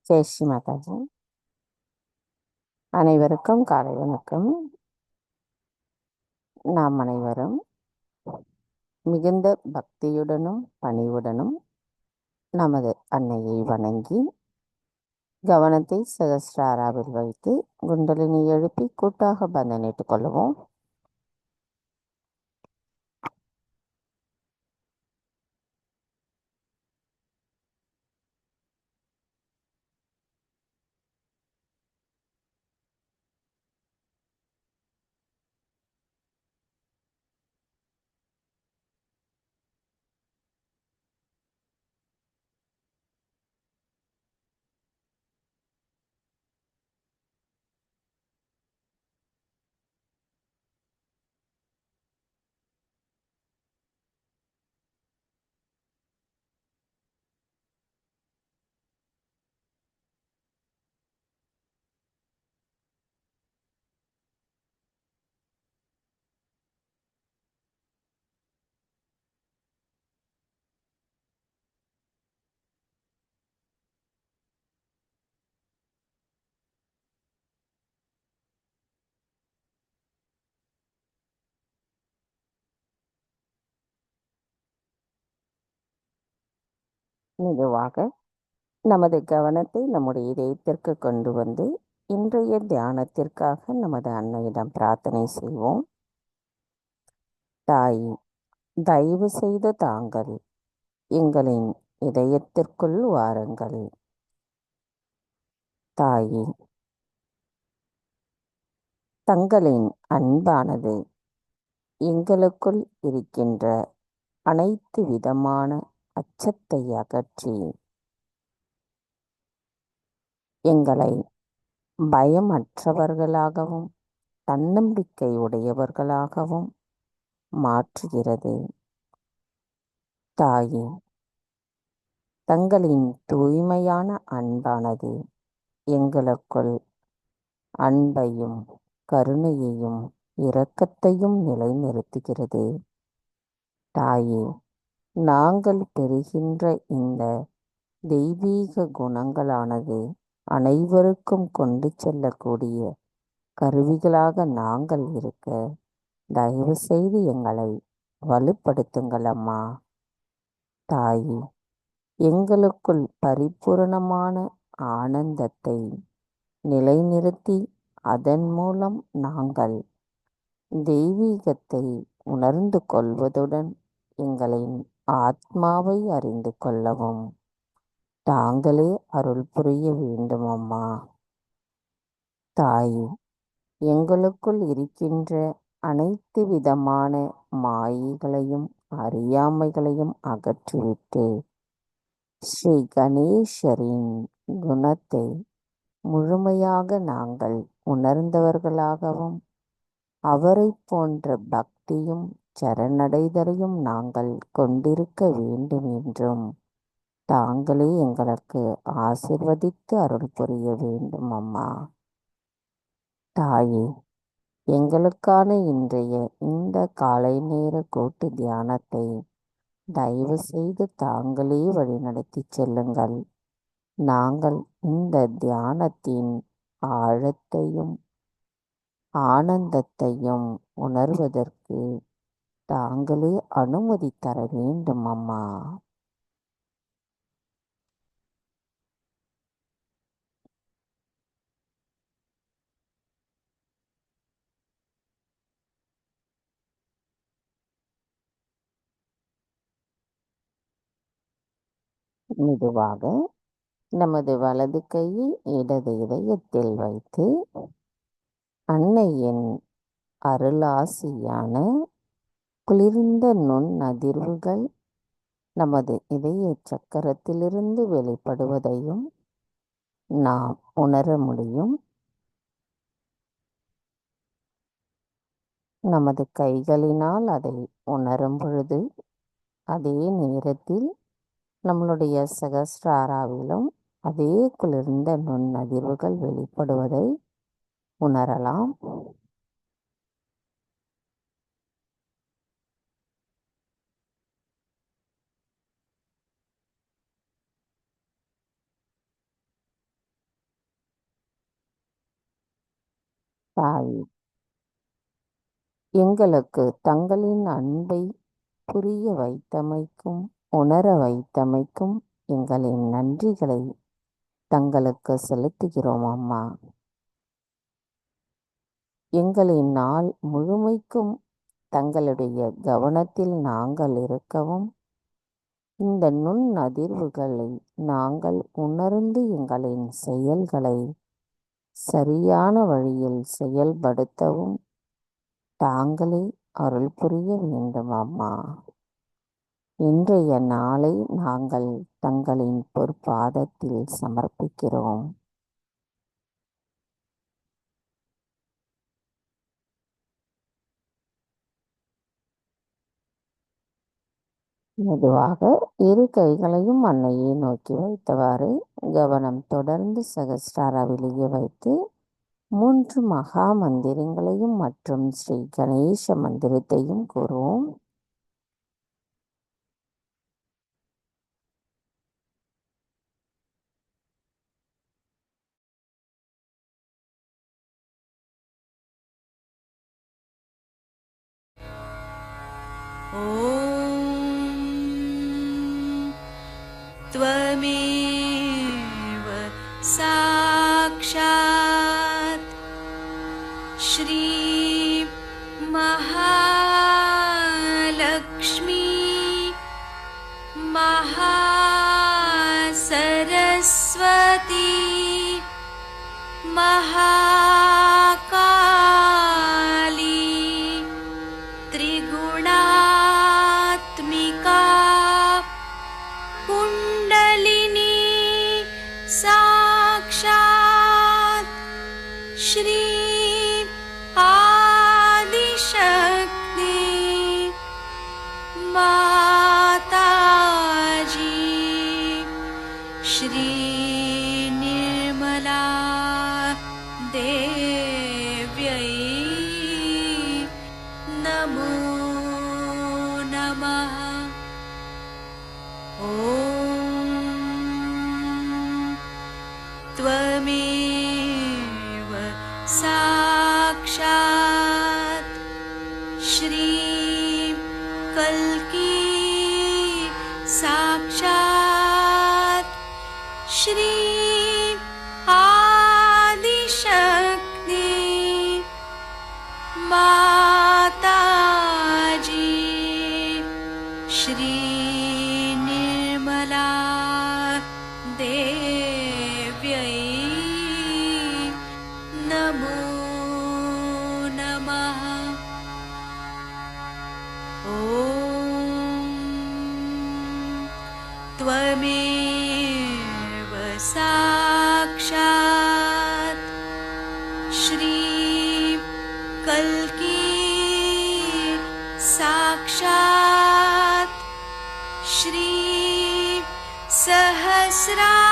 ஜெய் ஸ்ரீ மாதாஜி. அனைவருக்கும் காலை வணக்கம். நாம் அனைவரும் மிகுந்த பக்தியுடனும் பணிவுடனும் நமது அன்னையை வணங்கி கவனத்தை சகஸ்ராராவில் வைத்து குண்டலினி எழுப்பி கூட்டாக பந்தனிட்டுக் கொள்வோம். மெதுவாக நமது கவனத்தை நம்முடைய இதயத்திற்கு கொண்டு வந்து இன்றைய தியானத்திற்காக நமது அன்னையிடம் பிரார்த்தனை செய்வோம். தாய், தயவு செய்து தாங்கள் எங்களின் இதயத்திற்குள் வாருங்கள். தாயே, தங்களின் அன்பானது எங்களுக்குள் இருக்கின்ற அனைத்து விதமான அச்சத்தை அகற்றி எங்களை பயமற்றவர்களாகவும் தன்னம்பிக்கை உடையவர்களாகவும் மாற்றுகிறது. தாயே, தங்களின் தூய்மையான அன்பானது எங்களுக்குள் அன்பையும் கருணையையும் இரக்கத்தையும் நிலைநிறுத்துகிறது. தாயே, நாங்கள் பெறுகின்ற இந்த தெய்வீக குணங்களானது அனைவருக்கும் கொண்டு செல்லக்கூடிய கருவிகளாக நாங்கள் இருக்க தயவு செய்து எங்களை வலுப்படுத்துங்கள் அம்மா. தாயே, எங்களுக்குள் பரிபூரணமான ஆனந்தத்தை நிலைநிறுத்தி அதன் மூலம் நாங்கள் தெய்வீகத்தை உணர்ந்து கொள்வதுடன் எங்களின் ஆத்மாவை அறிந்து கொள்ளவும் தாங்களே அருள் புரிய வேண்டும் அம்மா. தாயே, எங்களுக்குள் இருக்கின்ற அனைத்து விதமான மாயைகளையும் அறியாமைகளையும் அகற்றிவிட்டு ஸ்ரீ கணேசரின் குணத்தை முழுமையாக நாங்கள் உணர்ந்தவர்களாகவும் அவரை போன்ற பக்தியும் சரணடைதலையும் நாங்கள் கொண்டிருக்க வேண்டும் என்றும் தாங்களே எங்களுக்கு ஆசிர்வதித்து அருள் புரிய வேண்டும் அம்மா. தாயே, எங்களுக்கான இன்றைய இந்த காலை நேர கூட்டு தியானத்தை தயவு செய்து தாங்களே வழிநடத்தி செல்லுங்கள். நாங்கள் இந்த தியானத்தின் ஆழத்தையும் ஆனந்தத்தையும் உணர்வதற்கு தாங்களே அனுமதி தர வேண்டும் அம்மா. மெதுவாக நமது வலது கையை இடது இதயத்தில் வைத்து அன்னையின் அருளாசியான குளிர்ந்த நுண் அதிர்வுகள் நமது இதய சக்கரத்திலிருந்து வெளிப்படுவதையும் நாம் உணர முடியும். நமது கைகளினால் அதை உணரும் பொழுது அதே நேரத்தில் நம்மளுடைய சகஸ்ராராவிலும் அதே குளிர்ந்த நுண்ணதிர்வுகள் வெளிப்படுவதை உணரலாம். தாய் எங்களுக்கு தங்களின் அன்பை புரிய வைத்தமைக்கும் உணர வைத்தமைக்கும் எங்களின் நன்றிகளை தங்களுக்கு செலுத்துகிறோம் அம்மா. எங்களின் நாள் முழுமைக்கும் தங்களுடைய கவனத்தில் நாங்கள் இருக்கவும், இந்த நுண் அதிர்வுகளை நாங்கள் உணர்ந்து எங்களின் செயல்களை சரியான வழியில் செயல்படுத்தவும் தாங்களே அருள் புரிய வேண்டும் அம்மா. இன்றைய நாளை நாங்கள் தங்களின் பொற்பாதத்தில் சமர்ப்பிக்கிறோம். மெதுவாக இரு கைகளையும் அன்னையை நோக்கி வைத்தவாறு கவனம் தொடர்ந்து சகஸ்ராராவிலேயே வைத்து 3 மகா மந்திரங்களையும் மற்றும் ஸ்ரீ கணேச மந்திரத்தையும் கூறுவோம். त्वमेव साक्षात् श्री महालक्ष्मी महासरस्वती महाकाली त्रिगुणात्मिका कुण्डलिनी साक्षात् श्री आदिशक्ति माताजी श्री निर्मला देव्यै नमो नमः। ॐ त्वमेव साक्षात् श्री कल्की साक्षात् श्री आदिशक्ति माताजी श्री निर्मला देव्यै नमो नमः। ॐ त्वमेव साक्षात् श्री कल्की साक्षात् श्री सहस्रार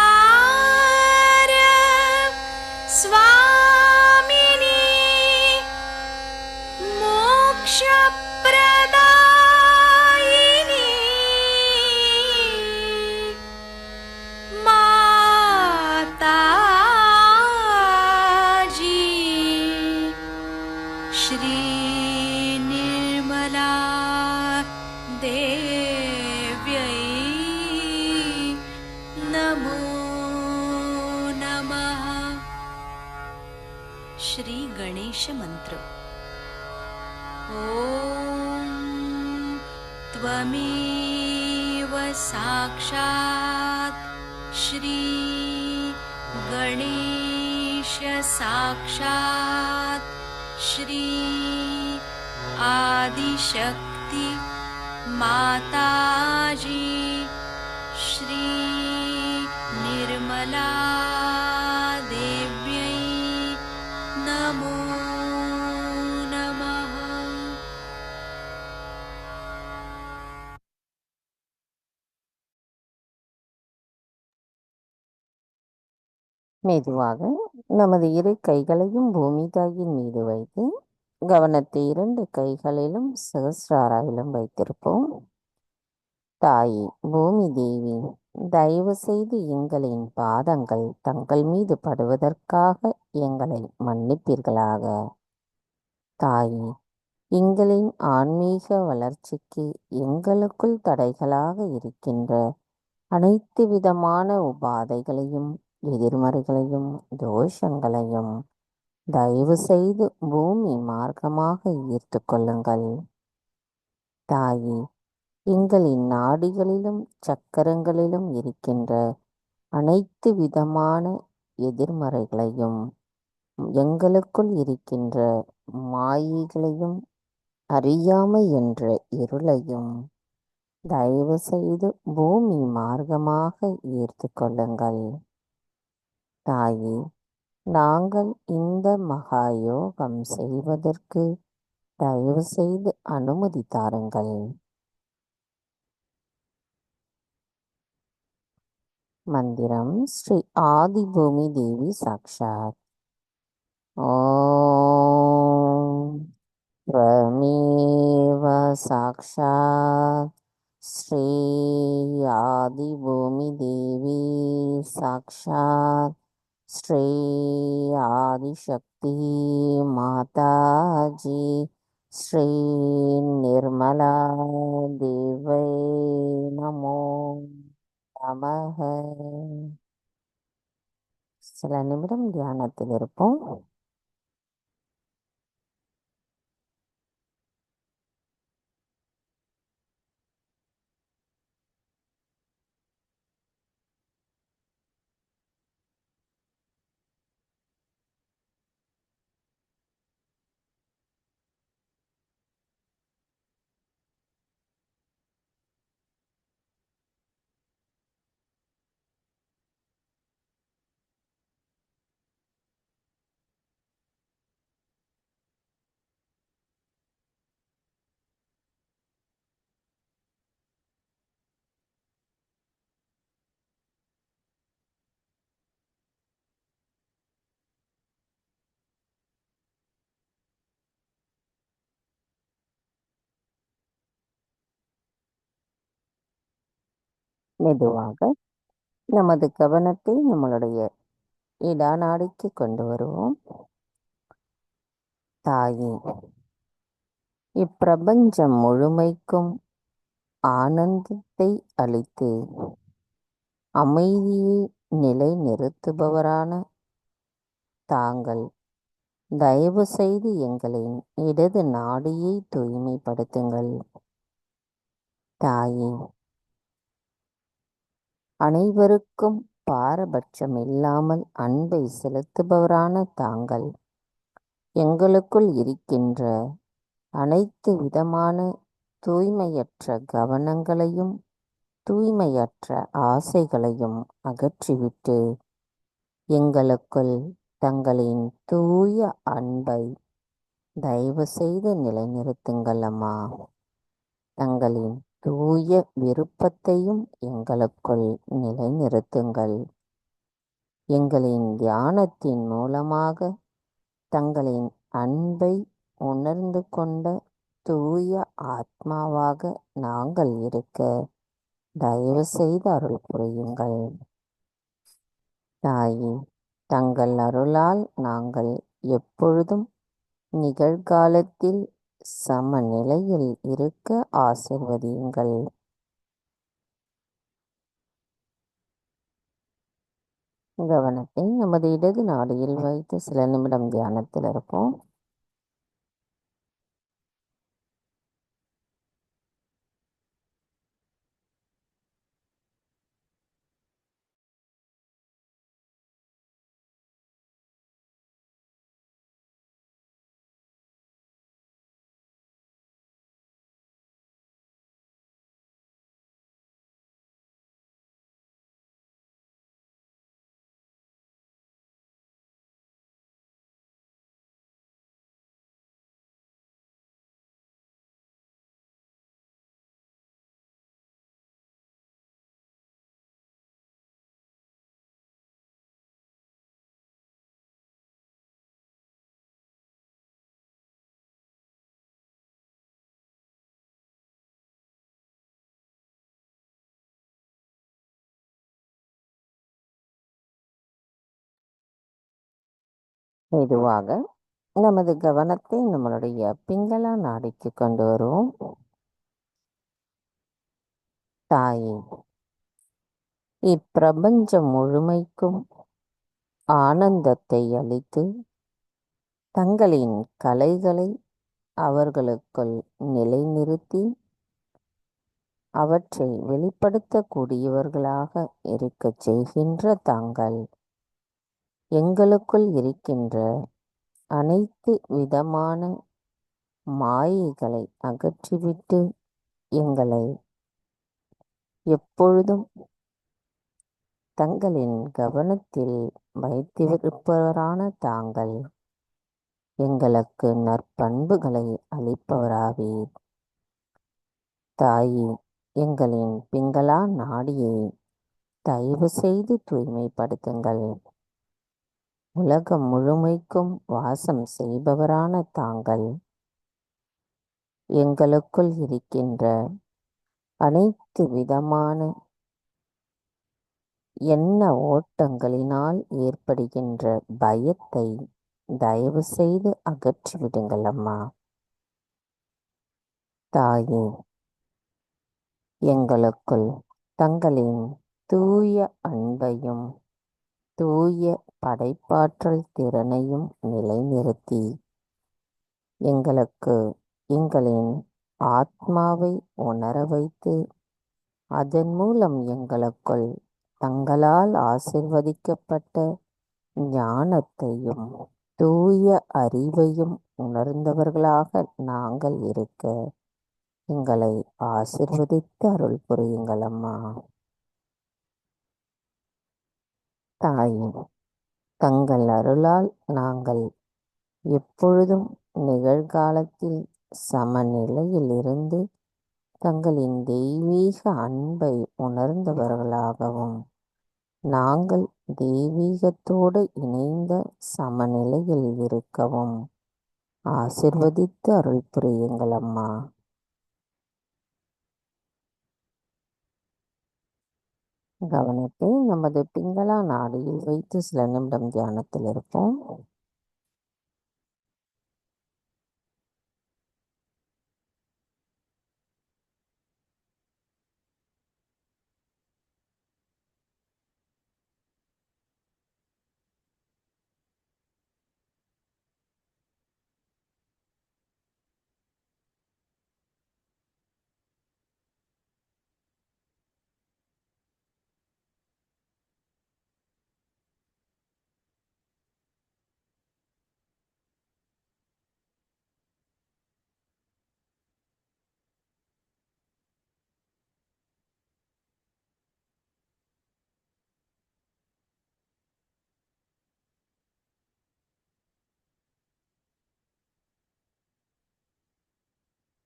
स्वामिनी मोक्षप्रदायिनी माताजी श्री निर्मला देव्यै नमो नमः। श्री गणेश मंत्र। ॐ त्वमेव साक्षात् श्री गणेश साक्षात् श्री आदिशक्ति माताजी श्री निर्मला देव्यै नमो नमः। மெதுவாக நமது இரு கைகளையும் பூமி தாயின் மீது வைத்து கவனத்தை 2 கைகளிலும் சகஸ்ராராவிலும் வைத்திருப்போம். தாயே பூமி தேவி, தயவு செய்து எங்களின் பாதங்கள் தங்கள் மீது படுவதற்காக எங்களை மன்னிப்பீர்களாக. தாயே, எங்களின் ஆன்மீக வளர்ச்சிக்கு எங்களுக்குள் தடைகளாக இருக்கின்ற அனைத்து விதமான உபாதைகளையும், எதிர்மறைகளையும், தோஷங்களையும் தயவு செய்து பூமி மார்க்கமாக ஈர்த்து கொள்ளுங்கள். தாயே, எங்களின் நாடிகளிலும் சக்கரங்களிலும் இருக்கின்ற அனைத்து விதமான எதிர்மறைகளையும், எங்களுக்குள் இருக்கின்ற மாயைகளையும், அறியாமை என்ற இருளையும் தயவு செய்து பூமி மார்க்கமாக ஈர்த்து கொள்ளுங்கள். தாயே, நாங்கள் இந்த மகா யோகம் செய்வதற்கு தயவு செய்து அனுமதி தாருங்கள். மந்திரம் ஸ்ரீ ஆதிபூமி தேவி சாக்ஷாத். ஓம் त्वमेव साक्षात् श्री आदिभूमि देवी साक्षात् श्री आदिशक्ति माताजी श्री निर्मला देवै नमो நமः. சில நிமிடம் தியானத்தில் இருப்போம். மெதுவாக நமது கவனத்தை நம்மளுடைய இடாநாடிக்கு கொண்டு வருவோம். தாயே, இப்பிரபஞ்சம் முழுமைக்கும் ஆனந்தத்தை அளித்து அமைதியை நிலைநிறுத்துபவரான தாங்கள் தயவு செய்து எங்களின் இடது நாடியை தூய்மைப்படுத்துங்கள். தாயே, அனைவருக்கும் பாரபட்சமில்லாமல் அன்பை செலுத்துபவரான தாங்கள் எங்களுக்குள் இருக்கின்ற அனைத்து விதமான தூய்மையற்ற கவனங்களையும், தூய்மையற்ற ஆசைகளையும் அகற்றிவிட்டு எங்களுக்குள் தங்களின் தூய அன்பை தயவு செய்து நிலைநிறுத்துங்கள் அம்மா. தங்களின் தூய விருப்பத்தையும் எங்களுக்குள் நிலைநிறுத்துங்கள். எங்களின் தியானத்தின் மூலமாக தங்களின் அன்பை உணர்ந்து கொண்ட தூய ஆத்மாவாக நாங்கள் இருக்க தயவு செய்து அருள் புரியுங்கள். தாயே, தங்கள் அருளால் நாங்கள் எப்பொழுதும் நிகழ்காலத்தில் சமநிலையில் இருக்க ஆசிர்வதியுங்கள். கவனத்தை நமது இடது நாடியில் வைத்து சில நிமிடம் தியானத்தில் இருப்போம். மெதுவாக நமது கவனத்தை நம்மளுடைய பிங்களா நாடிக்கு கொண்டு வருவோம். தாயே, இப்பிரபஞ்சம் முழுமைக்கும் ஆனந்தத்தை அளித்து தங்களின் கலைகளை அவர்களுக்குள் நிலைநிறுத்தி அவற்றை வெளிப்படுத்தக்கூடியவர்களாக இருக்கச் செய்கின்ற தாங்கள் எங்களுக்குள் இருக்கின்ற அனைத்து விதமான மாயைகளை அகற்றிவிட்டு எங்களை எப்பொழுதும் தங்களின் கவனத்தில் வைத்திருப்பவரான தாங்கள் எங்களுக்கு நற்பண்புகளை அளிப்பவராவீர். தாயே, எங்களின் பிங்களா நாடியை தயவு செய்து தூய்மைப்படுத்துங்கள். உலகம் முழுமைக்கும் வாசம் செய்பவரான தாங்கள் எங்களுக்குள் இருக்கின்ற அனைத்து விதமான எண்ண ஓட்டங்களினால் ஏற்படுகின்ற பயத்தை தயவு செய்து அகற்றிவிடுங்கள் அம்மா. தாயே, எங்களுக்குள் தங்களின் தூய அன்பையும் தூய படைப்பாற்றல் திறனையும் நிலைநிறுத்தி எங்களுக்கு எங்களின் ஆத்மாவை உணர வைத்து அதன் மூலம் எங்களுக்குள் தங்களால் ஆசிர்வதிக்கப்பட்ட ஞானத்தையும் தூய அறிவையும் உணர்ந்தவர்களாக நாங்கள் இருக்க எங்களை ஆசிர்வதித்து அருள் புரியுங்கள் அம்மா. தாயே, தங்கள் அருளால் நாங்கள் எப்பொழுதும் நிகழ்காலத்தில் சமநிலையில் இருந்து தங்களின் தெய்வீக அன்பை உணர்ந்தவர்களாகவும் நாங்கள் தெய்வீகத்தோடு இணைந்த சமநிலையில் இருக்கவும் ஆசிர்வதித்து அருள் புரியுங்கள் அம்மா. கவனத்தை நமது பிங்களா நாடியில் வைத்து சில நிமிடம் தியானத்தில் இருப்போம்.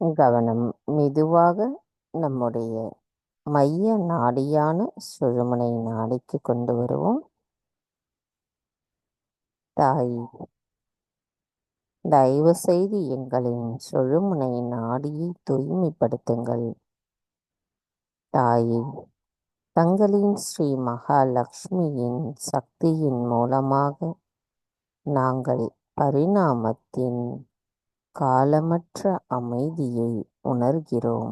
கவனம் மெதுவாக நம்முடைய மைய நாடியான சுழுமுனை நாடிக்கு கொண்டு வருவோம். தாய், தயவு செய்து எங்களின் சுழுமுனை நாடியை தூய்மைப்படுத்துங்கள். தாயே, தங்களின் ஸ்ரீ மகாலட்சுமியின் சக்தியின் மூலமாக நாங்கள் பரிணாமத்தின் காலமற்ற அமைதியை உணர்கிறோம்.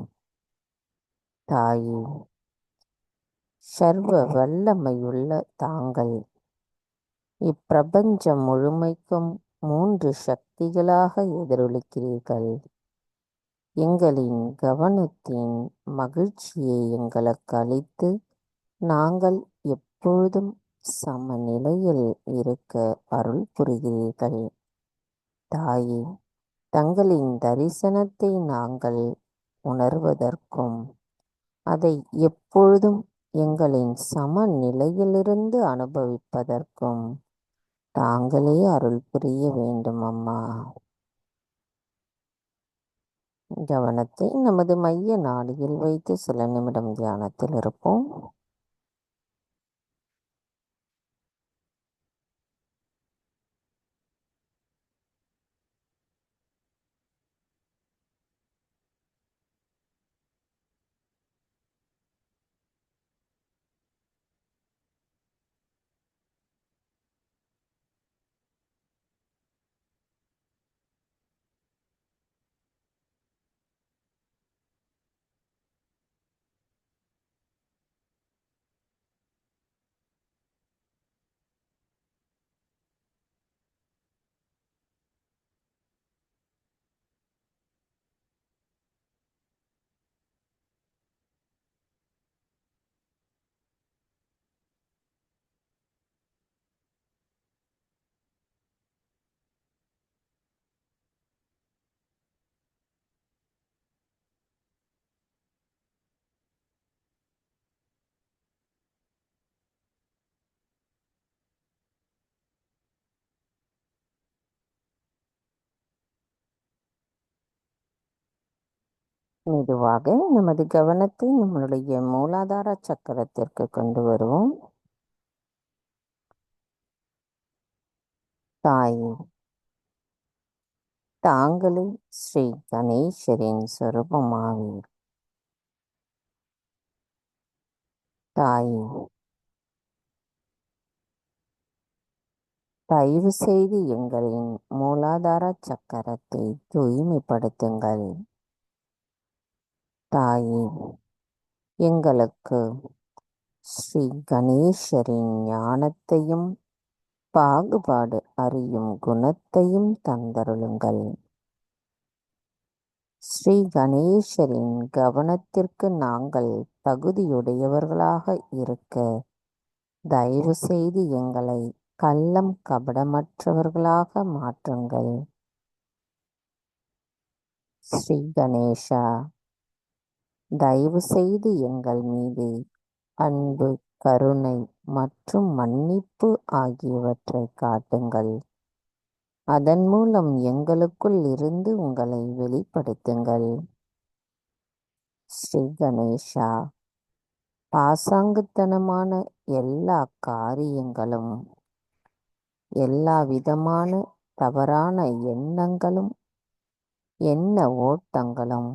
தாயே, சர்வ வல்லமையுள்ள தாங்கள் இப்பிரபஞ்சம் முழுமைக்கும் 3 சக்திகளாக எதிரொலிக்கிறீர்கள். எங்களின் கவனத்தின் மகிழ்ச்சியை எங்களுக்கு அளித்து நாங்கள் எப்பொழுதும் சமநிலையில் இருக்க அருள் புரிகிறீர்கள். தாயே, தங்களின் தரிசனத்தை நாங்கள் உணர்வதற்கும் அதை எப்பொழுதும் எங்களின் சமநிலையிலிருந்து அனுபவிப்பதற்கும் தாங்களே அருள் புரிய வேண்டும் அம்மா. கவனத்தை நமது மைய நாடியில் வைத்து சில நிமிடம் தியானத்தில் இருப்போம். மெதுவாக நமது கவனத்தை நம்மளுடைய மூலாதார சக்கரத்திற்கு கொண்டு வருவோம். தாயே, தாங்களே ஸ்ரீ கணேசரின் சொரூபமாவீர். தாயே, தயவு செய்து எங்களின் மூலாதார சக்கரத்தை தூய்மைப்படுத்துங்கள். தாயே, எங்களுக்கு ஸ்ரீ கணேசரின் ஞானத்தையும் பாகுபாடு அறியும் குணத்தையும் தந்தருளுங்கள். ஸ்ரீ கணேசரின் கவனத்திற்கு நாங்கள் தகுதியுடையவர்களாக இருக்க தயவு செய்து எங்களை கள்ளம் கபடமற்றவர்களாக மாற்றுங்கள். ஸ்ரீ கணேசா, தயவு செய்து எங்கள் மீது அன்பு, கருணை மற்றும் மன்னிப்பு ஆகியவற்றை காட்டுங்கள். அதன் மூலம் எங்களுக்குள் இருந்து உங்களை வெளிப்படுத்துங்கள். ஸ்ரீ கணேசா, பாசாங்குத்தனமான எல்லா காரியங்களும், எல்லா விதமான தவறான எண்ணங்களும், எண்ண ஓட்டங்களும்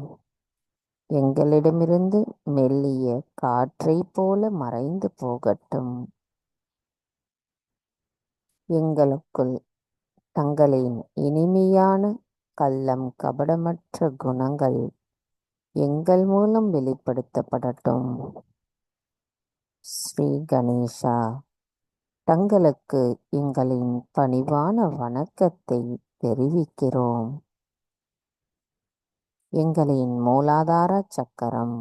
எங்களிடமிருந்து மெல்லிய காற்றை போல மறைந்து போகட்டும். எங்களுக்குள் தங்களின் இனிமையான கள்ளம் கபடமற்ற குணங்கள் எங்கள் மூலம் வெளிப்படுத்தப்படட்டும். ஸ்ரீ கணேசா, தங்களுக்கு எங்களின் பணிவான வணக்கத்தை தெரிவிக்கிறோம். எங்களின் மூலாதார சக்கரம்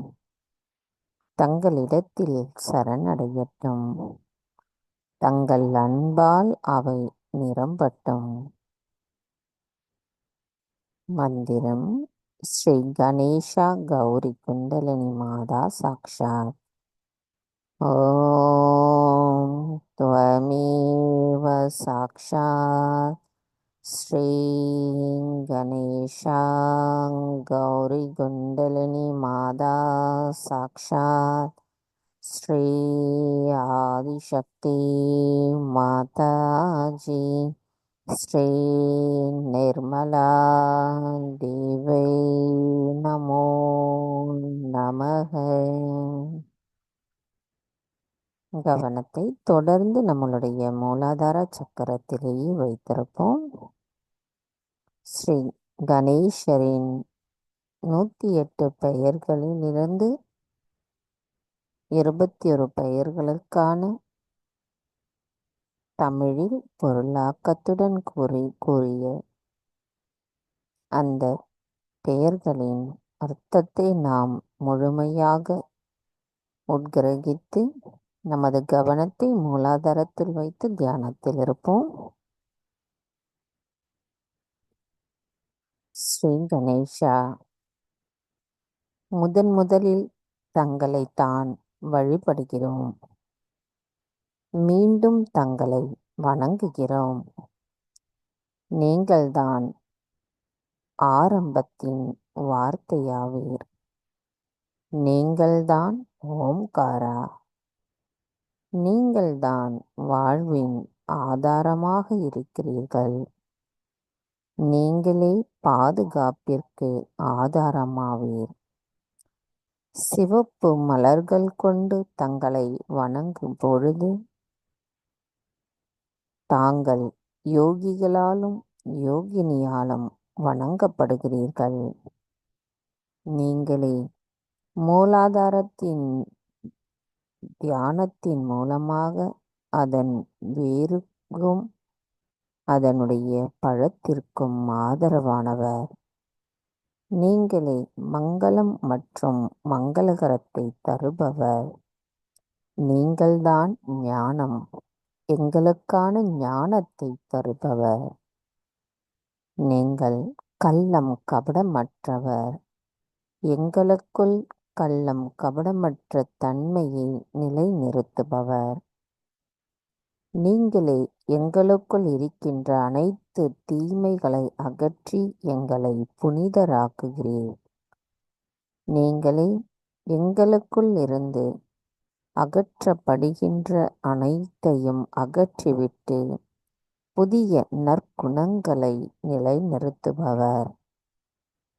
தங்களிடத்தில் சரணடையட்டும். தங்கள் அன்பால் அவை நிரம்பட்டும். மந்திரம்: ஸ்ரீ கணேசா கௌரி குண்டலினி மாதா சாக்ஷாத். ஓம் த்வமேவ சாக்ஷாத் ஸ்ரீ கணேசா கௌரி குண்டலினி மாதா சாக்ஷாத் ஸ்ரீ ஆதிசக்தி மாதாஜி ஸ்ரீ நிர்மலா தேவை நமோ நமக. கவனத்தை தொடர்ந்து நம்மளுடைய மூலாதார சக்கரத்திலேயே வைத்திருப்போம். ஸ்ரீ கணேசரின் 108 பெயர்களிலிருந்து 21 பெயர்களுக்கான தமிழில் பொருளாக்கத்துடன் கூறிய அந்த பெயர்களின் அர்த்தத்தை நாம் முழுமையாக உட்கிரகித்து நமது கவனத்தை மூலாதாரத்தில் வைத்து தியானத்தில் இருப்போம். ஸ்ரீ கணேசா, முதலில் தங்களை தான் வழிபடுகிறோம். மீண்டும் தங்களை வணங்குகிறோம். நீங்கள்தான் ஆரம்பத்தின் வார்த்தையாவீர். நீங்கள்தான் ஓம்காரா. நீங்கள்தான் வாழ்வின் ஆதாரமாக இருக்கிறீர்கள். நீங்களே பாதுகாப்பிற்கு ஆதாரமாவீர். சிவப்பு மலர்கள் கொண்டு தங்களை வணங்கும் பொழுது தாங்கள் யோகிகளாலும் யோகினியாலும் வணங்கப்படுகிறீர்கள். நீங்களே மூலாதாரத்தின் தியானத்தின் மூலமாக அதன் வேருக்கும் அதனுடைய பழத்திற்கும் ஆதரவானவர். நீங்களே மங்களம் மற்றும் மங்களகரத்தை தருபவர். நீங்கள்தான் ஞானம், எங்களுக்கான ஞானத்தை தருபவர். நீங்கள் கள்ளம் கபடமற்றவர். எங்களுக்குள் கள்ளம் கபடமற்ற தன்மையை நிலைநிறுத்துபவர். நீங்களே எங்களுக்குள் இருக்கின்ற அனைத்து தீமைகளை அகற்றி எங்களை புனிதராக்குகிறீர். நீங்களே எங்களுக்குள் இருந்து அகற்றப்படுகின்ற அனைத்தையும் அகற்றிவிட்டு புதிய நற்குணங்களை நிலைநிறுத்துபவர்.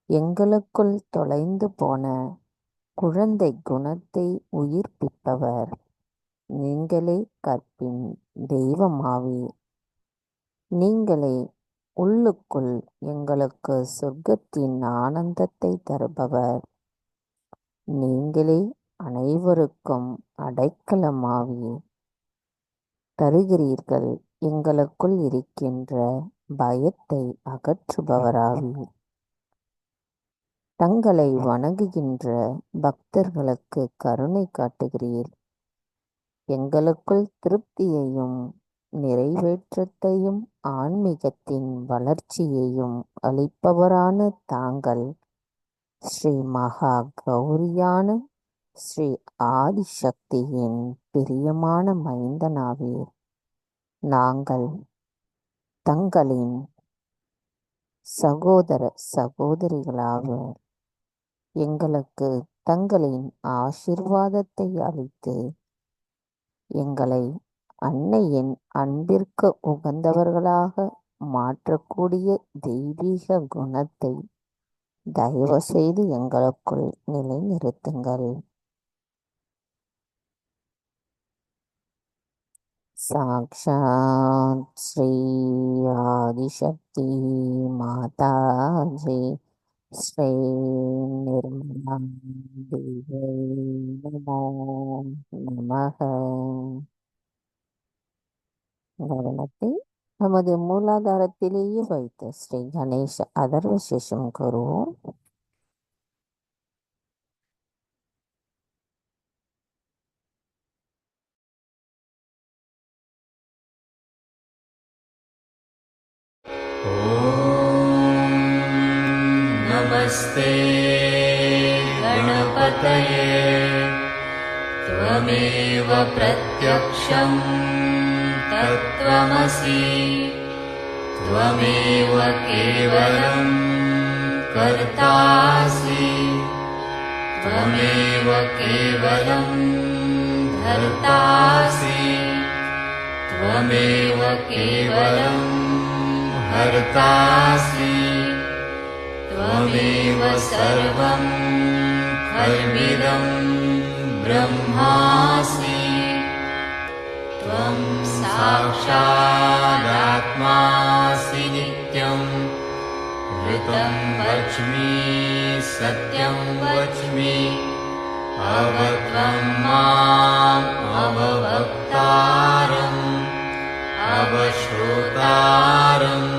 எங்களுக்குள் தொலைந்து போன குழந்தை குணத்தை உயிர்ப்பிப்பவர். நீங்களே கற்பின் தெய்வமாவீர். நீங்களே உள்ளுக்குள் எங்களுக்கு சொர்க்கத்தின் ஆனந்தத்தை தருபவர். நீங்களே அனைவருக்கும் அடைக்கலமாவீர். தருகிறீர்கள். எங்களுக்குள் இருக்கின்ற பயத்தை அகற்றுபவராவீர். தங்களை வணங்குகின்ற பக்தர்களுக்கு கருணை காட்டுகிறீர். எங்களுக்குள் திருப்தியையும் நிறைவேற்றத்தையும் ஆன்மீகத்தின் வளர்ச்சியையும் அளிப்பவரான தாங்கள் ஸ்ரீ மகா கௌரியான ஸ்ரீ ஆதிசக்தியின் பிரியமான மைந்தனாவீர். நாங்கள் தங்களின் சகோதர சகோதரிகளாவர். எங்களுக்கு தங்களின் ஆசீர்வாதத்தை அளித்து எங்களை அன்னையின் அன்பிற்கு உகந்தவர்களாக மாற்றக்கூடிய தெய்வீக குணத்தை தயவு செய்து எங்களுக்குள் நிலைநிறுத்துங்கள். சாக்ஷாத் ஸ்ரீ ஆதிசக்தி மாதாஜி ஸ்ரீ நிர்மலா தேவை நமோ நமக. கவனத்தை நமது மூலாதாரத்திலேயே வைத்து ஸ்ரீ கணேச அதர்வ சேஷம் கூறுவோம். नमस्ते गणपतये त्वमेव प्रत्यक्षं तत्त्वमसि त्वमेव केवलं कर्तासि त्वमेव केवलं धर्तासि त्वमेव केवलं हर्तासि त्वमेव सर्वं खल्विदं ब्रह्मासि त्वं साक्षादात्मासि नित्यं ऋतं वच्मि सत्यं वच्मि अवत्वं माम् अववक्तारम् अवश्रोतारम्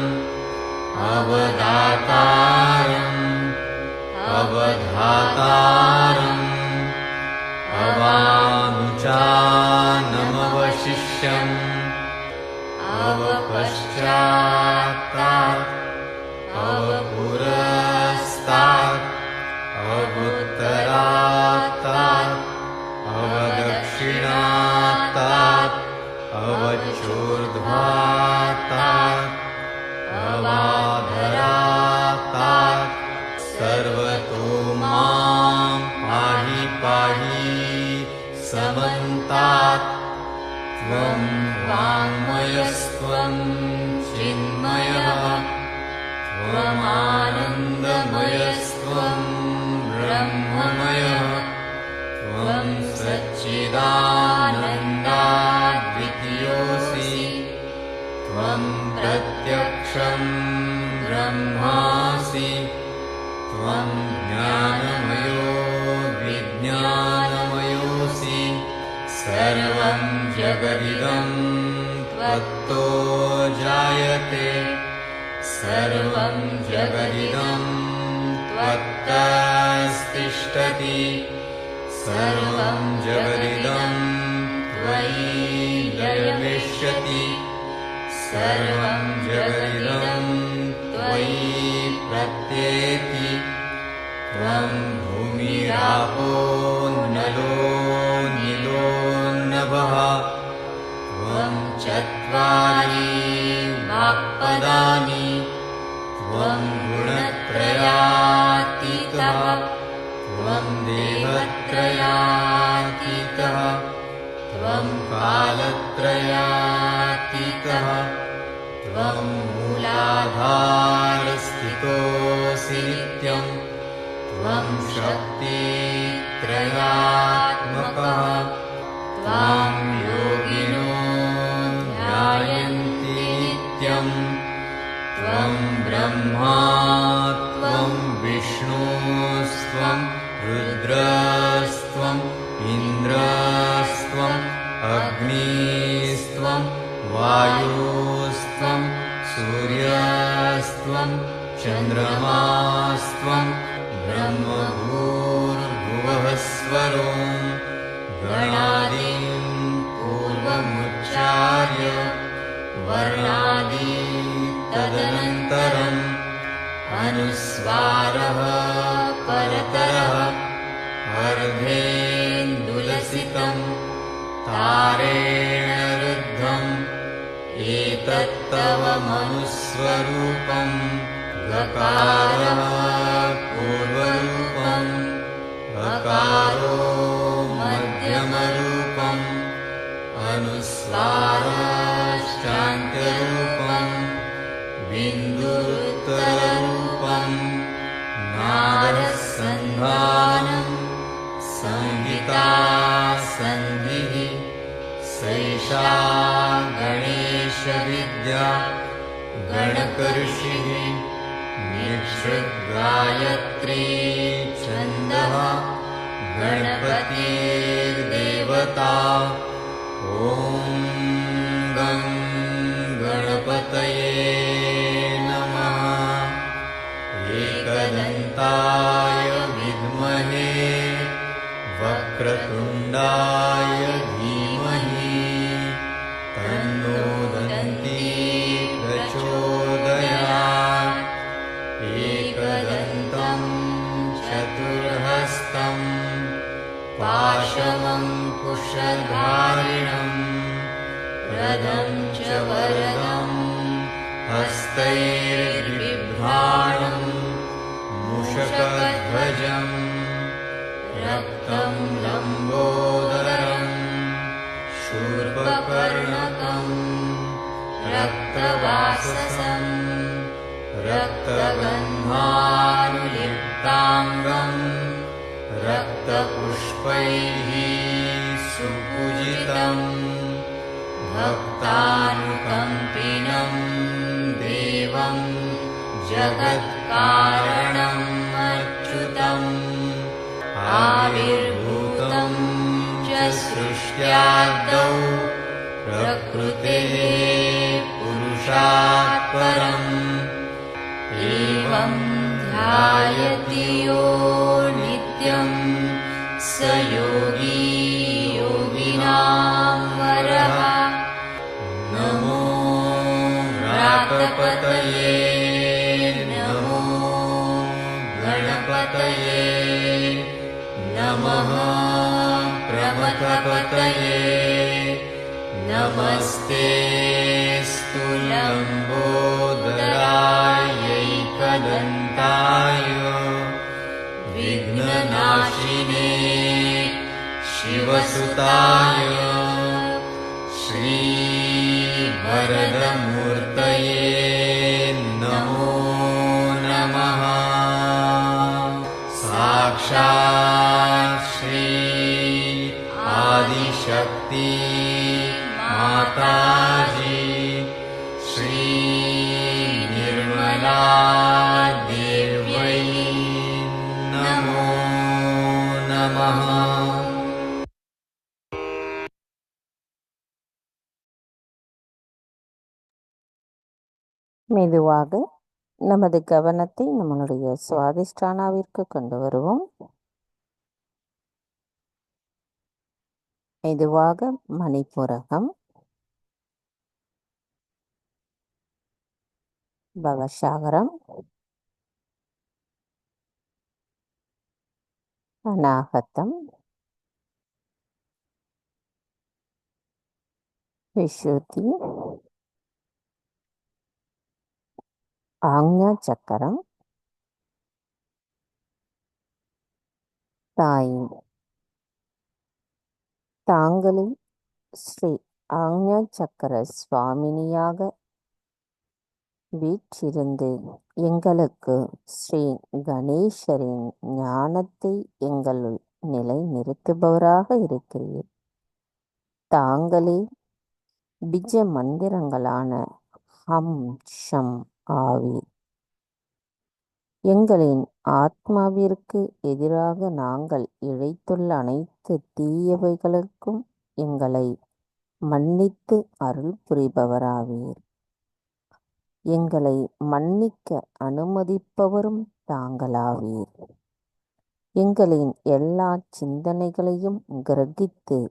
अवदातारम् अवधातारम् अवानुचानमवशिष्यम् अवपश्चात्तात् अवपुरस्तात् अवुत्तरात्तात् अवदक्षिणात्तात् अवचूर्ध्वात्तात् अवाधरात्तात् सर्वतो मां पाहि पाहि समन्तात् त्वं वाङ्मयस्त्वं चिन्मयः त्वमानन्दमयस्त्वं ब्रह्ममयः त्वं सच्चिदानन्दाद्वितीयोऽसि त्वं प्रत्यक्षं ब्रह्मासि त्वं ज्ञानमयो विज्ञानमयोऽसि सर्वं जगदिदं त्वत्तो जायते सर्वं जगदिदं त्वत्तस्तिष्ठति सर्वं जगदिदं त्वयि लयमिष्यति सर्वं जगदिदं त्वयि प्रत्येति त्वं भूमिरापो नलो नीलो नभः त्वं चत्वारि वाक्पदानि त्वं गुणत्रयातीतः त्वं कालत्रयातीतः त्वं कालत्रयातीतः त्वं मूलाधारस्थितोऽसि नित्यं त्वं शक्तित्रयात्मकः त्वां योगिनो ध्यायन्ति नित्यं त्वं ब्रह्मा त्वं विष्णुस्त्वं रुद्रस्त्वम् इन्द्रस्त्वम् अग्निस्त्वं वायुस्त्वं सूर्यस्त्वं चन्द्रमास्त्वं ब्रह्मभूर्भुवः स्वरों गणादीं पूर्वमुच्चार्य वर्णादि तदनन्तरम् अनुस्वारः परतरः अर्धेन्दुलसितं तारेण रुद्धम् एतत्तव मनुस्वरूपं गकारः पूर्वरूपम् अकारो मध्यमरूपम् अनुस्वारश्चान्त्यरूपम् बिन्दुरुत्तररूपम् नादसन्धानं संहिता सन्धिः सैषा गणेशविद्या गणकऋषिः निःसृद्गायत्री छन्दः गणपतिर्देवता ॐ गं गणपतये नमः एकदन्ताय विद्महे वक्रतुण्डाय धीमहि तन्नो दन्ती प्रचोदयात् एकदन्तं चतुर्हस्तं पाशमङ्कुशधारिणं रदं च वरदं हस्तैर्बिभ्राणं मूषकध्वजम् रक्तं लम्बोदरं शूर्पकर्णकं रक्तवाससं रक्तगन्धानुलिप्ताङ्गं रक्तपुष्पैः सुपूजितं भक्तानुकम्पिनं देवं जगत्कारणम् अच्युतम् आविर्भूतं च सृष्ट्यादौ प्रकृतेः पुरुषात् परम् एवं ध्यायति यो नित्यं स योगी योगिनां वरः नमो व्रातपतये नमो गणपतये नमः प्रमथपतये नमस्तेऽस्तु लम्बोदरायैकदन्ताय विघ्ननाशिने शिवसुताय श्रीवरदमूर्तये नमो नमः साक्षात् श्री आदिशक्ति माताजी श्री निर्मला देव्यै नमो नमः மெதுவாக நமது கவனத்தை நம்மளுடைய சுவாதிஷ்டானாவிற்கு கொண்டு வருவோம். மெதுவாக மணிப்புரகம், பவசாகரம், அநாகத்தம், விசுத்தி, ஆக்ஞா சக்கரம், தாய் தாங்களே ஸ்ரீ ஆக்ஞா சக்கர சுவாமினியாக வீற்றிருந்து எங்களுக்கு ஸ்ரீ கணேசரின் ஞானத்தை எங்களுள் நிலை நிறுத்துபவராக இருக்கிறீர். தாங்களே பிஜ மந்திரங்களான ஹம் ஷம் ஆவி. எங்களின் ஆத்மாவிற்கு எதிராக நாங்கள் இழைத்துள்ள அனைத்து தீயவைகளுக்கும் எங்களை மன்னித்து அருள் புரிபவராவீர். எங்களை மன்னிக்க அனுமதிப்பவரும் தாங்களாவீர். எங்களின் எல்லா சிந்தனைகளையும் கிரகித்து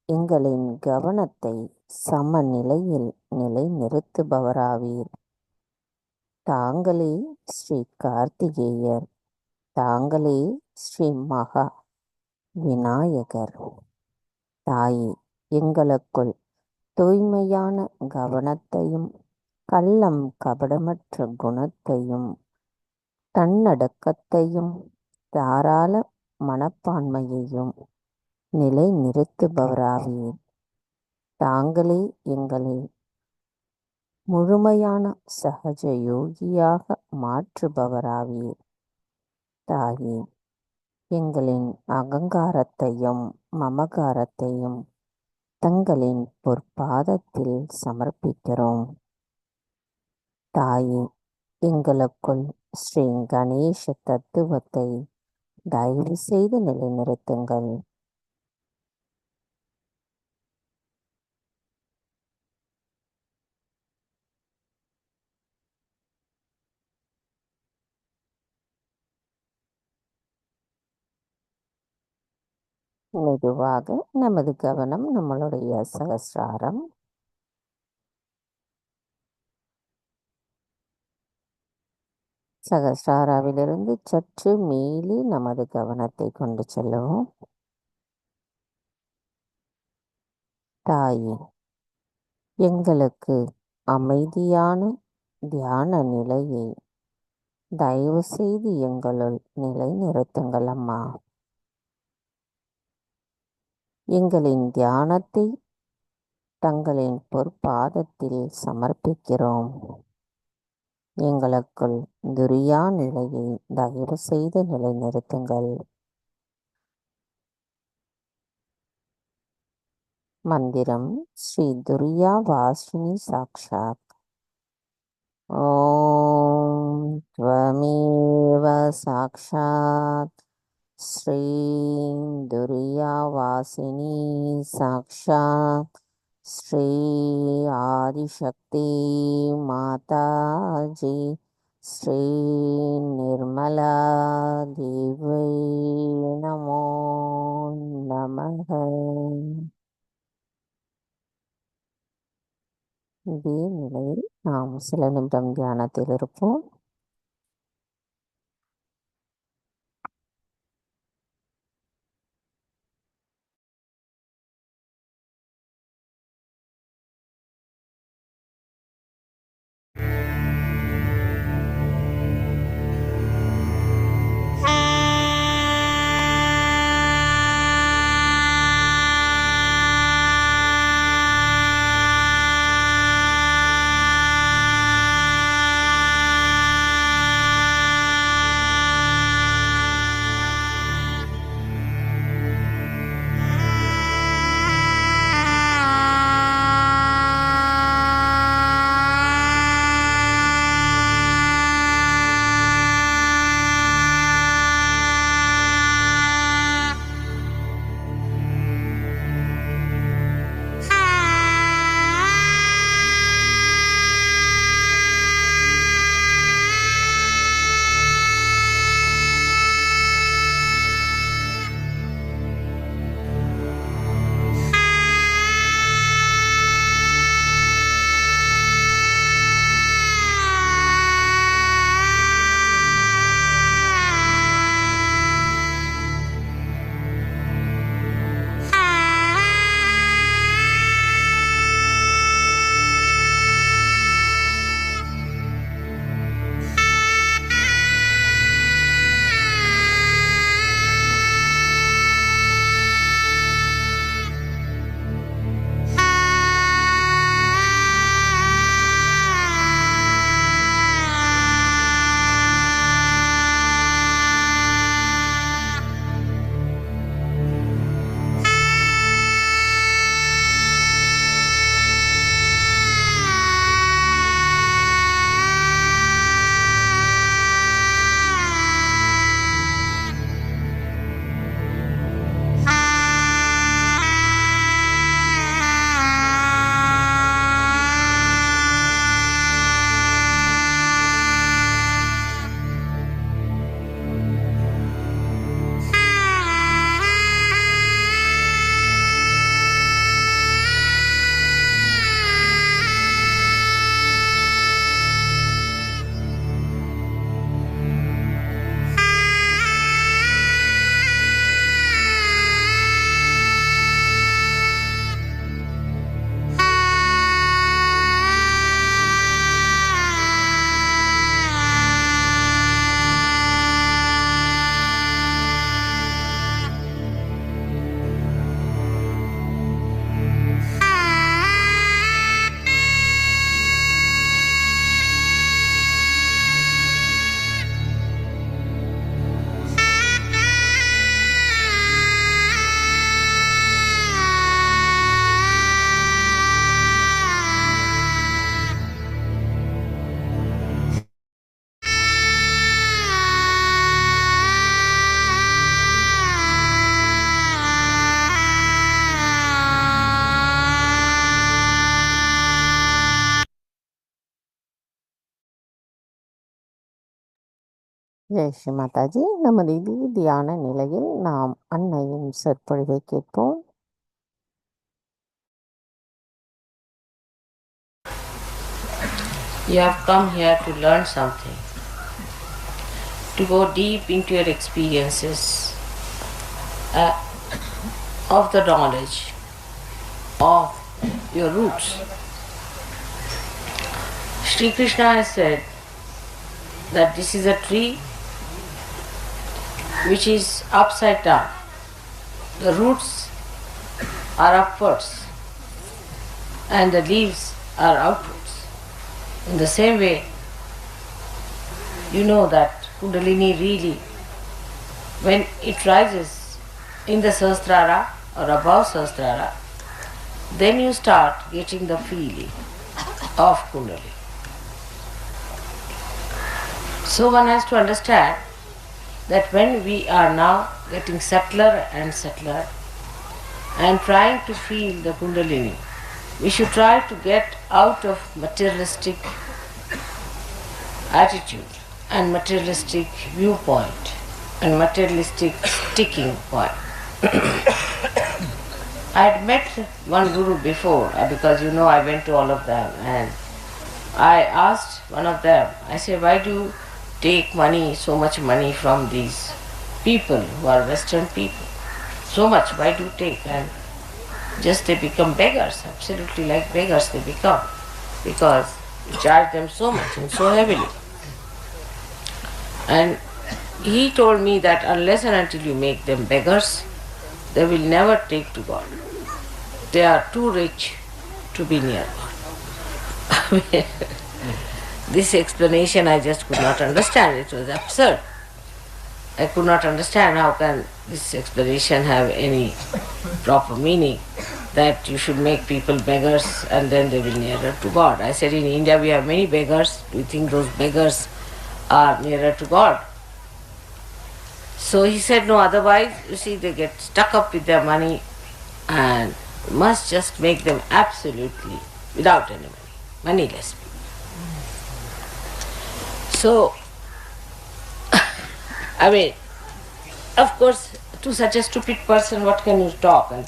எங்களின் கவனத்தை சமநிலையில் நிலைநிறுத்துபவராவீர். தாங்களே ஸ்ரீ கார்த்திகேயர். தாங்களே ஸ்ரீ மகா விநாயகர். தாயே, எங்களுக்குள் தூய்மையான கவனத்தையும் கள்ளம் கபடமற்ற குணத்தையும் தன்னடக்கத்தையும் தாராள மனப்பான்மையையும் நிலை நிறுத்துபவராவீர். தாங்களே எங்களை முழுமையான சகஜ யோகியாக மாற்றுபவராவீர். தாயே, எங்களின் அகங்காரத்தையும் மமகாரத்தையும் தங்களின் பொற்பாதத்தில் சமர்ப்பிக்கிறோம். தாயே, எங்களுக்குள் ஸ்ரீ கணேச தத்துவத்தை தயவு செய்து நிலைநிறுத்துங்கள். மெதுவாக நமது கவனம் நம்மளுடைய சகஸ்ராரம். சகஸ்ராராவிலிருந்து சற்று மேலே நமது கவனத்தை கொண்டு செல்லுவோம். தாயே, எங்களுக்கு அமைதியான தியான நிலையை தயவு செய்து எங்களுள் நிலை நிறுத்துங்கள் அம்மா. எங்களின் தியானத்தை தங்களின் பொற்பாதத்தில் சமர்ப்பிக்கிறோம். எங்களுக்குள் துரியா நிலையை தயவு செய்து நிலைநிறுத்துங்கள். மந்திரம் ஸ்ரீ துரியா வாசினி சாக்ஷாத். ஓம் த்வமேவ சாக்ஷாத் ஸ்ரீ துரியா வாசினி சாக்ஷாத் ஸ்ரீ ஆதிசக்தி மாதாஜி ஸ்ரீ நிர்மலா தேவை நமோ நமக. இதே நிலையில் நாம் சில நிமிடம் தியானத்தில் இருப்போம். ஜெய் ஸ்ரீ மாதாஜி. நமது இது தியான நிலையில் நாம் அன்னையின் சொற்பொழிவை கேட்போம். You have come here to learn something, to go deep into your experiences of the knowledge of your roots. Sri Krishna has said that this is a tree which is upside down. The roots are upwards and the leaves are outwards. In the same way, you know that Kundalini really, when it rises in the Sahasrara or above Sahasrara, then you start getting the feeling of Kundalini. So one has to understand that when we are now getting subtler and subtler and trying to feel the Kundalini, we should try to get out of materialistic attitude and materialistic viewpoint and materialistic sticking point. I had met one guru before because I went to all of them, and I asked one of them, I said, why do you take money, so much money from these people who are Western people? So much, why do you take? And just they become beggars, absolutely like beggars they become, because you charge them so much and so heavily. And he told me that unless and until you make them beggars, they will never take to God. They are too rich to be near God. This explanation I just could not understand. It was absurd. I could not understand how can this explanation have any proper meaning, that you should make people beggars and then they will nearer to God. I said, in India we have many beggars. Do you think those beggars are nearer to God? So he said, no, otherwise, you see, they get stuck up with their money and you must just make them absolutely without any money, moneyless people. So, I mean, of course, to such a stupid person, what can you talk and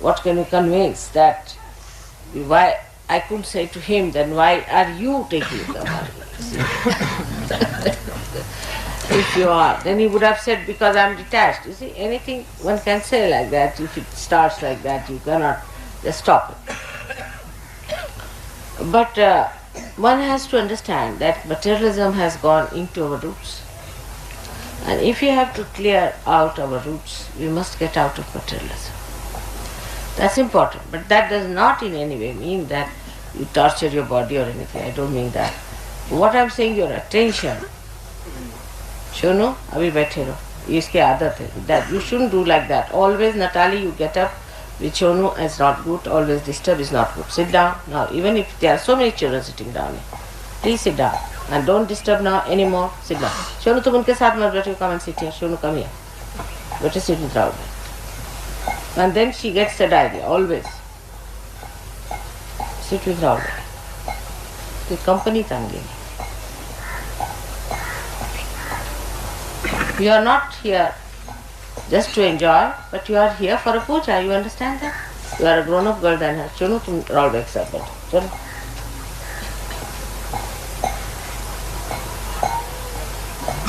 what can you convince? That why I couldn't say to him, then why are you taking the money? If you are, then he would have said, because I am detached. You see, anything one can say like that. If it starts like that, you cannot just stop it. But one has to understand that materialism has gone into our roots. And if you have to clear out our roots, we must get out of materialism. That's important. But that does not in any way mean that you torture your body or anything. I don't mean that. What I'm saying, your attention. Shono, abhi baithe raho. Iski aadat hai. That you shouldn't do like that. Always, Natali, you get up with Shonu is not good. Always disturb is not good. Sit down now. Even if there are so many children sitting down here, please sit down. And don't disturb now anymore. Sit down. Shonu, tum unke saath mat baithe, come and sit here. Shonu, come here. Better sit with Rahul. And then she gets that idea, always. Sit with Rahul. The company tangi. You are not here just to enjoy, but you are here for a puja. You understand that? You are a grown-up girl than her. Chunu, tum Rahul accept it. Chalo.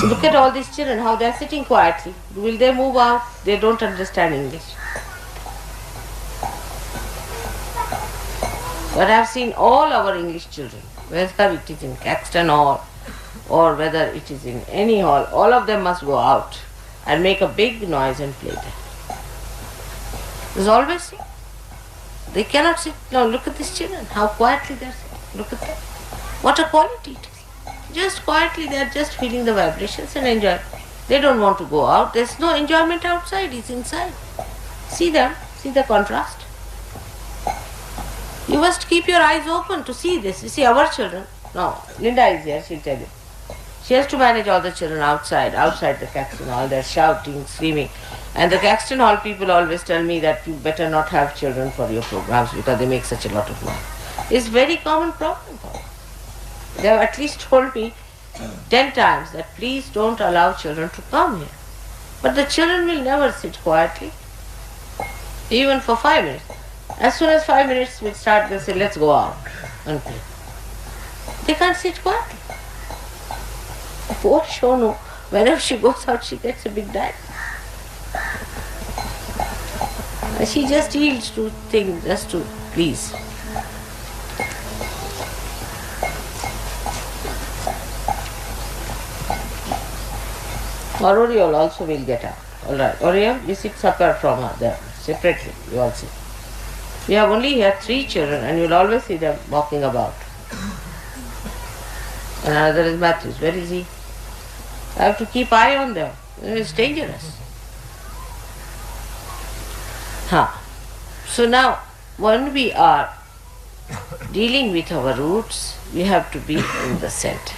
Look at all these children, how they are sitting quietly. Will they move out? They don't understand English. But I have seen all our English children, whether it is in Caxton Hall or whether it is in any hall, all of them must go out and make a big noise and play there. There's always seen. They cannot sit. Now look at these children, how quietly they are sitting. Look at them. What a quality it is. Just quietly they are just feeling the vibrations and enjoy. They don't want to go out. There's no enjoyment outside, it's inside. See them, see the contrast. You must keep your eyes open to see this. You see our children. Now, Linda is here, she'll tell you. She has to manage all the children outside the Caxton Hall. They're shouting, screaming. And the Caxton Hall people always tell me that you better not have children for your programs because they make such a lot of noise. It's very common problem for them. They have at least told me 10 times that please don't allow children to come here. But the children will never sit quietly, even for 5 minutes. As soon as 5 minutes will start, they say, let's go out and play. They can't sit quietly. Poor Shonu, whenever she goes out, she gets a big dive. And she just yields to things, just to please. Or Oriole also will get up. Alright, Oriole, you sit separate from her there, separately, you all sit. We have only here 3 children and you will always see them walking about. And another is Matthews. Where is he? I have to keep eye on them. It's dangerous. So now, when we are dealing with our roots, we have to be in the center,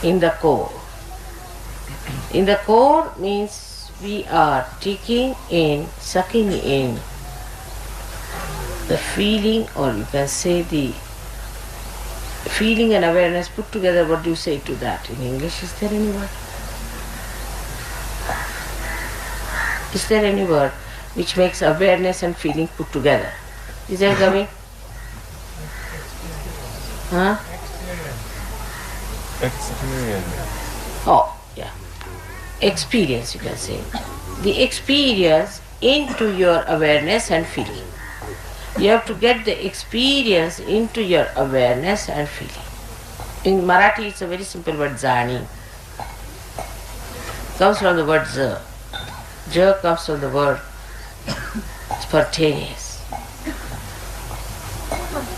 in the core. In the core means we are taking in, sucking in the feeling, or you can say the feeling and awareness put together. What do you say to that in English? Is there any word? Is there any word which makes awareness and feeling put together? Is there coming? Huh? Experience. Oh, yeah. Experience, you can say. The experience into your awareness and feeling. You have to get the experience into your awareness and feeling. In Marathi, it's a very simple word, zani. Comes from the word za. Ja comes from the word spontaneous.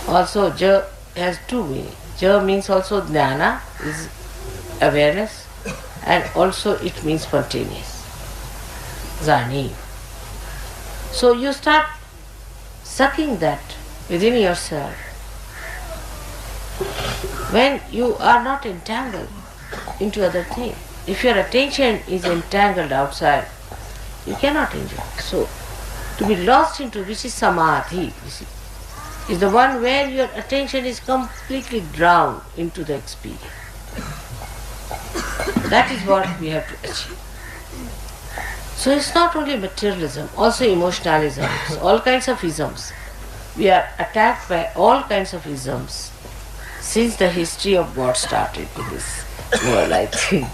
Also, ja has 2 meanings. Ja means also jnana, is awareness, and also it means spontaneous. Zani. So you start sucking that within yourself. When you are not entangled into other things. If your attention is entangled outside, you cannot enjoy. So, to be lost into, which is samadhi, is the one where your attention is completely drowned into the experience. That is what we have to achieve. So it's not only materialism, also emotionalism, all kinds of isms. We are attacked by all kinds of isms since the history of God started in this world, I think.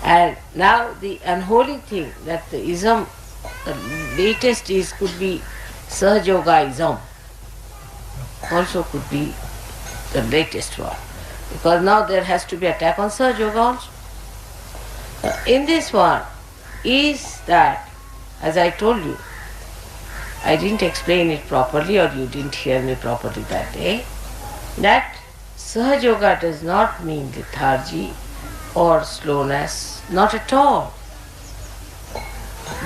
And now the unholy thing that the ism, the latest is, could be Sahaja Yoga ism, also could be the latest one. Because now there has to be attack on Sahaja Yoga also. In this one is that, as I told you, I didn't explain it properly or you didn't hear me properly that day, that Sahaja Yoga does not mean lethargy or slowness, not at all,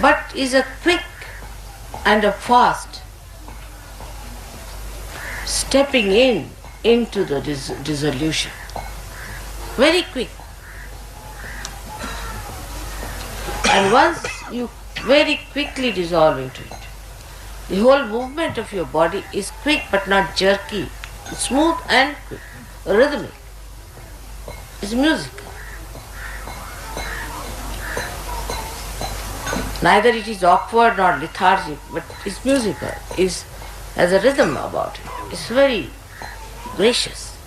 but is a quick and a fast stepping into the dissolution. Very quick. And once you very quickly dissolve into it, the whole movement of your body is quick but not jerky, smooth and quick, rhythmic. It's musical. Neither it is awkward nor lethargic, but it's musical, it has a rhythm about it. It's very gracious.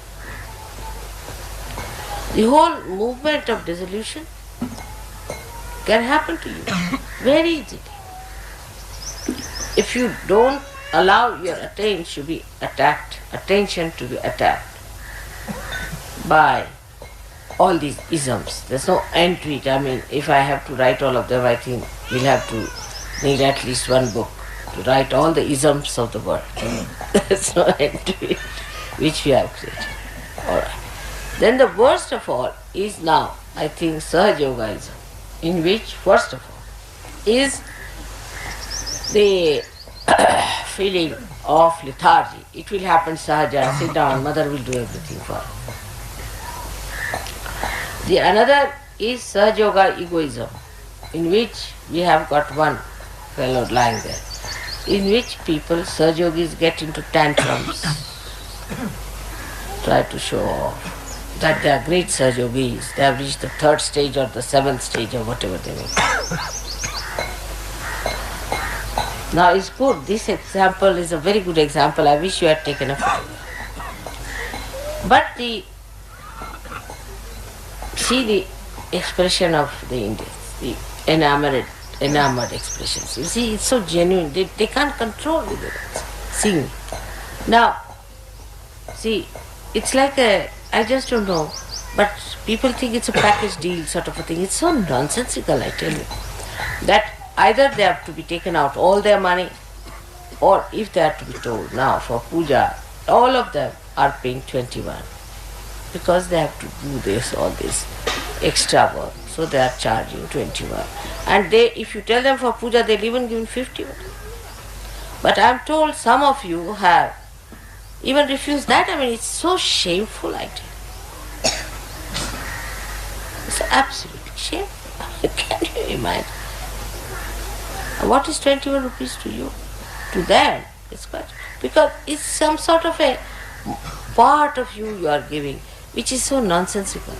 The whole movement of dissolution can happen to you very easily. If you don't allow your attention to be attacked by all these isms. There's no end to it. I mean, if I have to write all of them, I think we'll have to need at least one book to write all the isms of the world. There's no end to it, which we have created. Alright. Then the worst of all is now, I think, Sahaja Yogaism, in which, first of all, is the feeling of lethargy. It will happen sahaja, sit down, mother will do everything for you. The another is Sahaja Yoga egoism, in which we have got one fellow lying there, in which people, Sahaja Yogis, get into tantrums, try to show off. that they are great Sahaja Yogis. They have reached the 3rd stage or the 7th stage or whatever they may. Now it's good. This example is a very good example. I wish you had taken a photo. But see the expression of the Indians, the enamored expressions. You see, it's so genuine. They can't control it. Seeing. Now, see, it's like I just don't know, but people think it's a package deal sort of a thing. It's so nonsensical, I tell you, that either they have to be taken out all their money, or if they are to be told now for puja, all of them are paying 21 because they have to do all this extra work, so they are charging 21. And if you tell them for puja, they'll even give 51. But I'm told some of you have even refused that. I mean, it's so shameful, I tell you. It's absolutely shameful. Can you imagine? What is 21 rupees to you? To them, it's quite, because it's some sort of a part of you are giving, which is so nonsensical.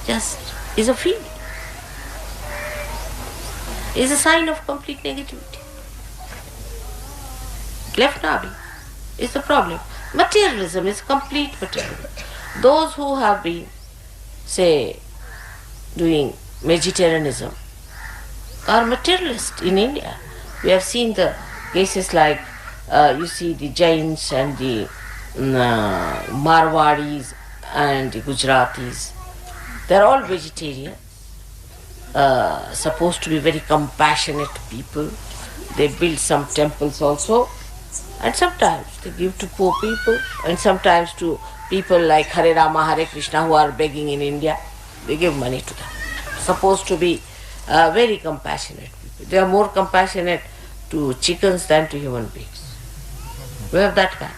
Just is a feeling. Is a sign of complete negativity. Left navi is the problem. Materialism is complete materialism. Those who have been, say, doing vegetarianism are materialist in India. We have seen the cases like, you see the Jains and the Marwadis and the Gujaratis. They are all vegetarian, supposed to be very compassionate people. They build some temples also, and sometimes they give to poor people, and sometimes to people like Hare Rama, Hare Krishna who are begging in India. They give money to them. Supposed to be very compassionate people. They are more compassionate to chickens than to human beings. We have that kind.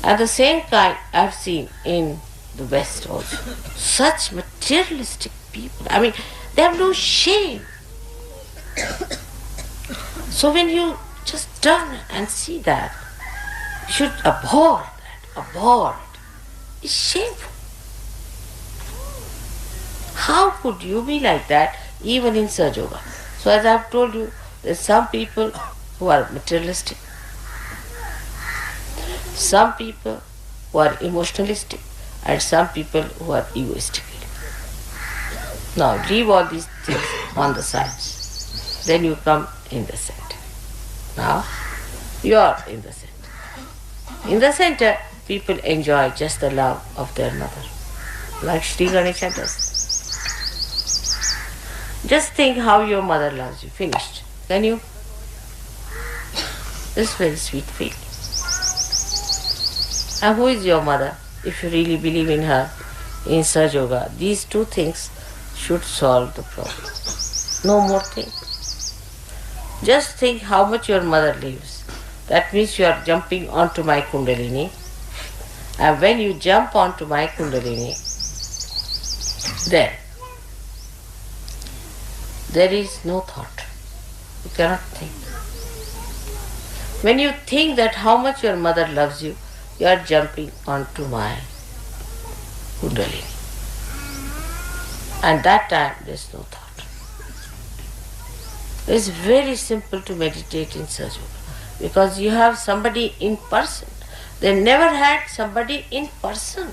And the same kind I have seen in the West also. Such materialistic people. I mean, they have no shame. So when you just turn and see that, you should abhor that. Abhor it. It's shameful. How could you be like that even in Sahaja Yoga? So as I have told you, there are some people who are materialistic, some people who are emotionalistic, and some people who are egoistic. Now leave all these things on the sides. Then you come in the center. Now you are in the center. In the center, people enjoy just the love of their mother, like Sri Ganesha does. Just think how your mother loves you. Finished. Can you? It's very sweet feeling. And who is your mother? If you really believe in her, in Sahaja Yoga, these two things should solve the problem. No more things. Just think how much your mother lives. That means you are jumping onto my Kundalini. And when you jump onto my Kundalini, then there is no thought. You cannot think. When you think that how much your mother loves you, you are jumping onto my Kundalini. And that time there is no thought. It is very simple to meditate in Sahaja Yoga because you have somebody in person. They never had somebody in person.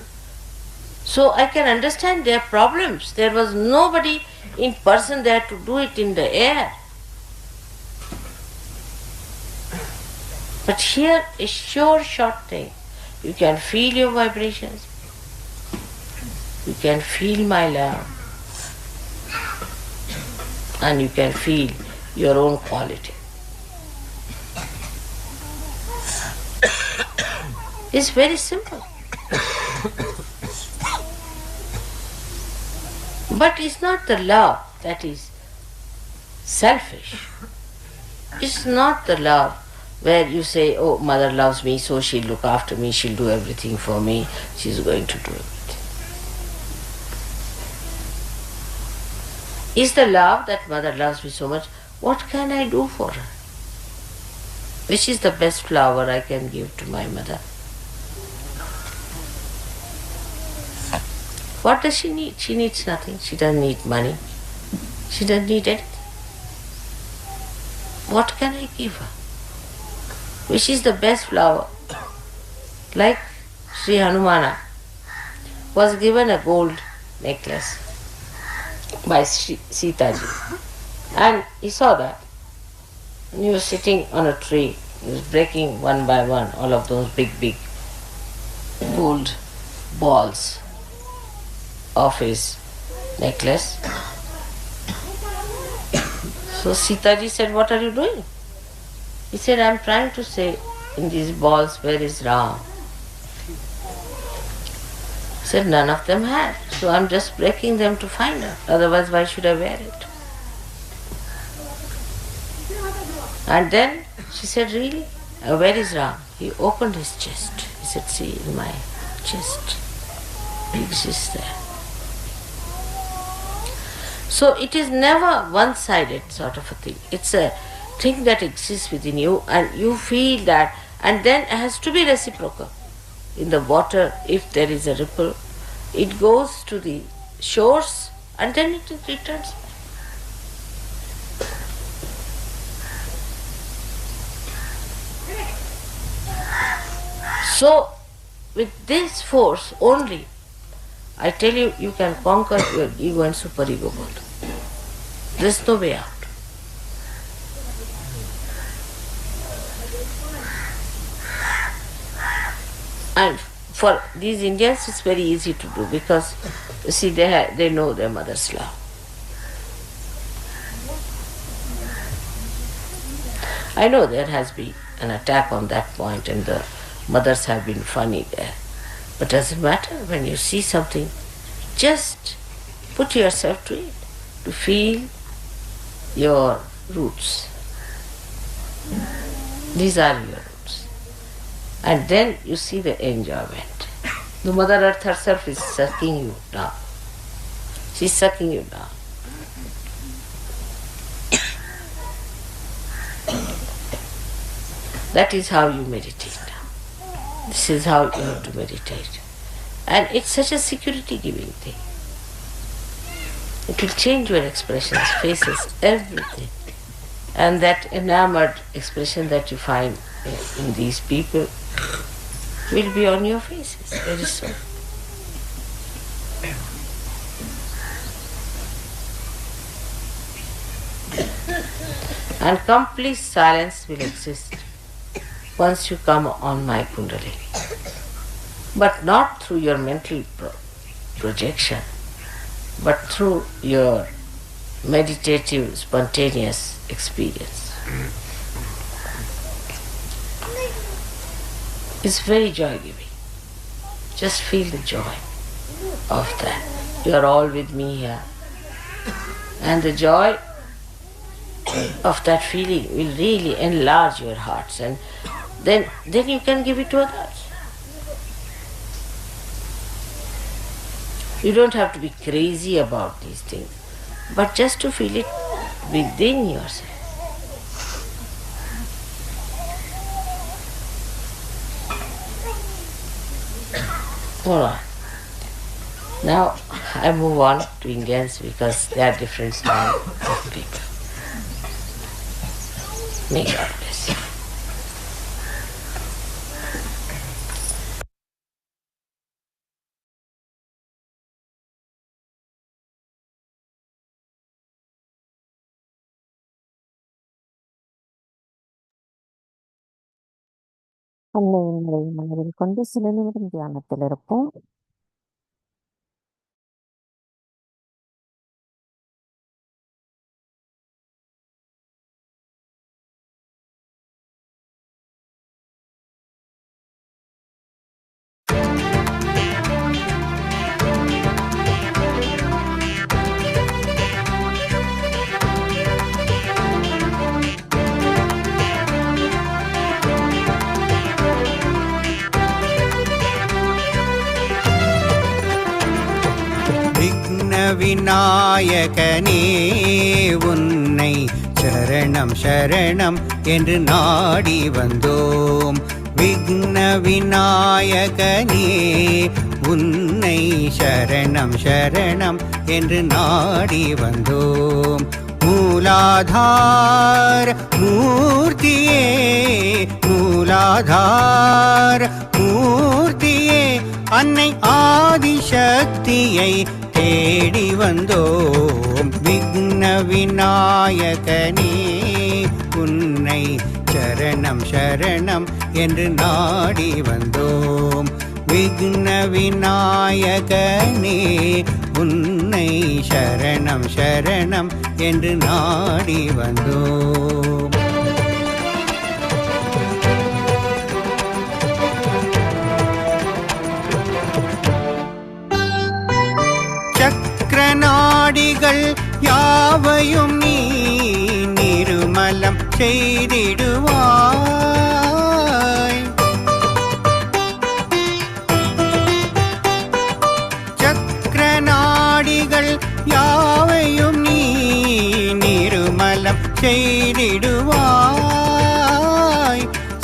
So I can understand their problems. There was nobody in person there to do it in the air. But here is sure short thing. You can feel your vibrations. You can feel my love. And you can feel your own quality. It's very simple. But it's not the love that is selfish. It's not the love where you say, oh, mother loves me, so she'll look after me, she'll do everything for me, she's going to do everything. Is the love that mother loves me so much, what can I do for her? Which is the best flower I can give to my mother? What does she need? She needs nothing. She doesn't need money. She doesn't need anything. What can I give her? Which is the best flower? Like Sri Hanumana was given a gold necklace by Sita ji. And he saw that. And he was sitting on a tree. He was breaking one by one all of those big gold balls of his necklace. So Sita ji said, "What are you doing?" He said, "I am trying to say in these balls, where is Ram?" He said, "None of them had. So I am just breaking them to find her. Otherwise, why should I wear it?" And then she said, "Really? Where is Ram?" He opened his chest. He said, "See, in my chest, he exists there." So it is never one-sided sort of a thing. It's a thing that exists within you and you feel that, and then it has to be reciprocal. In the water, if there is a ripple, it goes to the shores and then it returns. So, with this force only, I tell you, you can conquer your ego and superego both. There's no way out. And for these Indians, it's very easy to do because, you see, they know their mother's love. I know there has been an attack on that point and the mothers have been funny there. But doesn't matter. When you see something, just put yourself to it, to feel your roots. These are your roots. And then you see the enjoyment. The Mother Earth herself is sucking you down. She's sucking you down. That is how you meditate. This is how you have to meditate. And it's such a security-giving thing. It will change your expressions, faces, everything. And that enamored expression that you find in these people will be on your faces very soon. And complete silence will exist once you come on my Kundalini. But not through your mental projection, but through your meditative, spontaneous experience. It's very joy-giving. Just feel the joy of that. You are all with me here. And the joy of that feeling will really enlarge your hearts, and then you can give it to others. You don't have to be crazy about these things, but just to feel it within yourself. All right. Now I move on to Indians because they are different style of people. May God bless you. அன்னையின் நிலை மனதில் கொண்டு சில நிமிடம் தியானத்தில் இருப்போம். விநாயகனே உன்னை சரணம் சரணம் என்று நாடி வந்தோம். விக்ன விநாயகனே உன்னை சரணம் சரணம் என்று நாடி வந்தோம். மூலாதார மூர்த்தியே மூலாதார மூர்த்தியே அன்னை ஆதிசக்தியை தேடி வந்தோம். விக்ன விநாயகனே உன்னை சரணம் சரணம் என்று நாடி வந்தோம். விக்ன விநாயகனே உன்னை சரணம் சரணம் என்று நாடி வந்தோம். சக்கரநாடிகள் யாவையும் நீ நிருமலம் செய்திடுவாய். சக்கரநாடிகள் யாவையும் நீ நிருமலம் செய்திடுவாய்.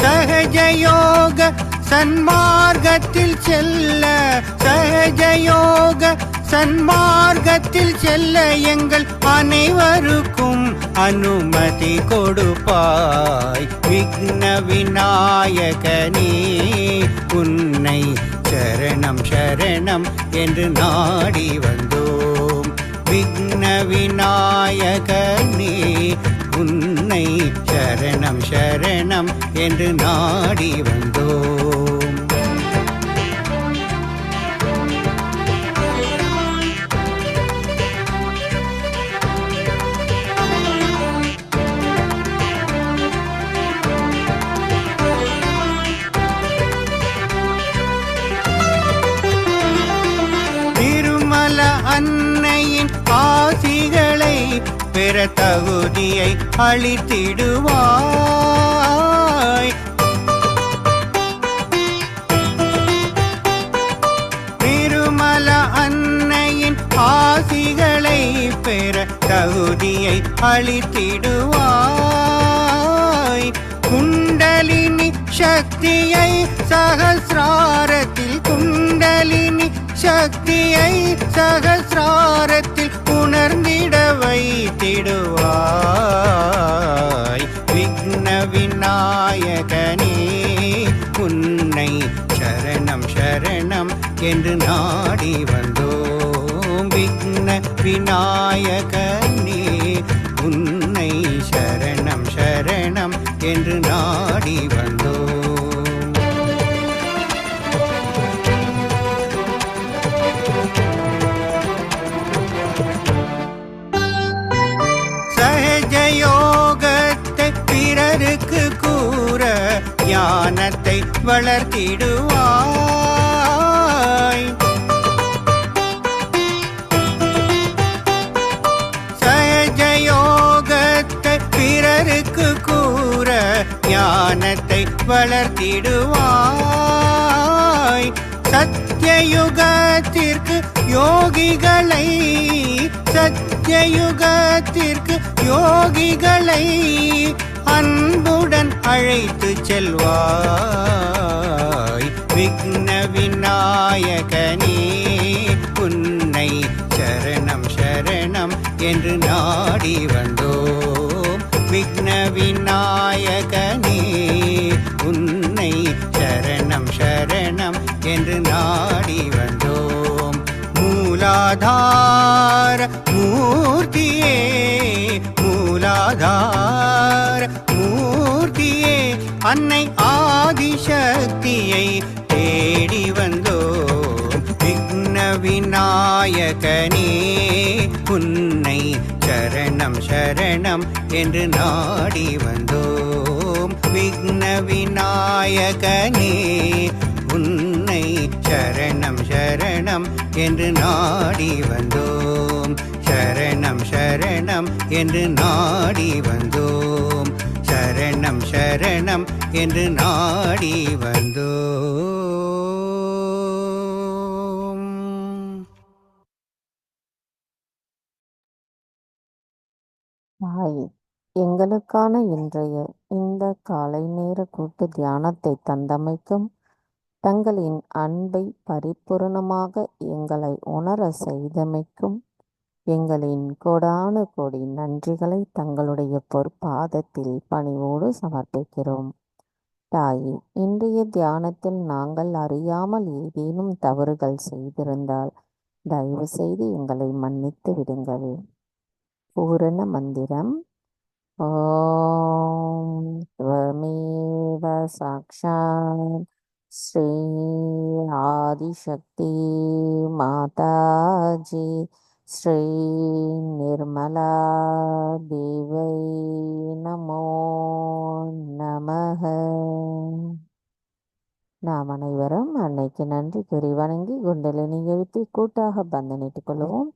சகஜயோக சன்மார்க்கத்தில் செல்ல சகஜயோக சன்மார்க்கத்தில் செல்ல எங்கள் அனைவருக்கும் அனுமதி கொடுப்பாய். விக்ன விநாயகனே உன்னை சரணம் சரணம் என்று நாடி வந்தோம். விக்ன விநாயகனே உன்னை சரணம் சரணம் என்று நாடி வந்தோம். அன்னையின் ஆசிகளை பெற தகுதியை அளித்திடுவாய். திருமல அன்னையின் ஆசிகளை பெற தகுதியை அளித்திடுவாய். குண்டலினி சக்தியை சகசிராரத்தில் குண்டலினி சக்தியை சகசிராரத்தில் உணர்ந்திட வைத்திடுவாய். விக்ன விநாயகனே உன்னை சரணம் சரணம் என்று நாடி வந்தோம். விக்ன விநாயகனே உன்னை சரணம் சரணம் என்று நாடி வந்தோம். சகஜயோகத்தை பிறருக்கு கூற ஞானத்தை வளர்த்திடுவாய். சகஜயோகத்தை பிறருக்கு கூற ஞானத்தை வளர்த்திடுவாய். சத்யயுகத்திற்கு யோகிகளை சத்யயுகத்திற்கு யோகிகளை அன்புடன் அழைத்து செல்வாய். விக்ன விநாயகனே உன்னை சரணம் சரணம் என்று நாடி வந்தோம். விக்ன விநாயகனே உன்னை சரணம் சரணம் என்று நாடி வந்தோம். மூலாதார மூர்த்தியே மூலாதார மூர்த்தியே அன்னை ஆதிசக்தியை தேடி வந்தோம். விக்ன விநாயகனே உன்னை சரணம் சரணம் என்று நாடி வந்தோம். விக்ன விநாயகனே உன்னை சரணம் சரணம் என்று நாடி வந்தோம். சரணம் சரணம் என்று நாடி வந்தோம். சரணம் சரணம் என்று நாடி வந்தோம். தாய், எங்களுக்கான இன்றைய இந்த காலை நேர கூட்டு தியானத்தை தந்தமைக்கும் தங்களின் அன்பை பரிபூரணமாக எங்களை உணர செய்தமைக்கும் எங்களின் கோடானு கோடி நன்றிகளை தங்களுடைய பொற்பாதத்தில் பணிவோடு சமர்ப்பிக்கிறோம். தாயே, இன்றைய தியானத்தில் நாங்கள் அறியாமல் ஏதேனும் தவறுகள் செய்திருந்தால் தயவு செய்து எங்களை மன்னித்து விடுங்கள். பூரண மந்திரம். ஓம் ஸ்வமேவ சாக்ஷாத் ஸ்ரீ ஆதிசக்தி மாதாஜி ஸ்ரீ நிர்மலா தேவை நமோ நமः. நாம் அனைவரும் அன்னைக்கு நன்றி கூறி வணங்கி குண்டலினி எழுப்பி கூட்டாக பந்தனிட்டுக் கொள்வோம்.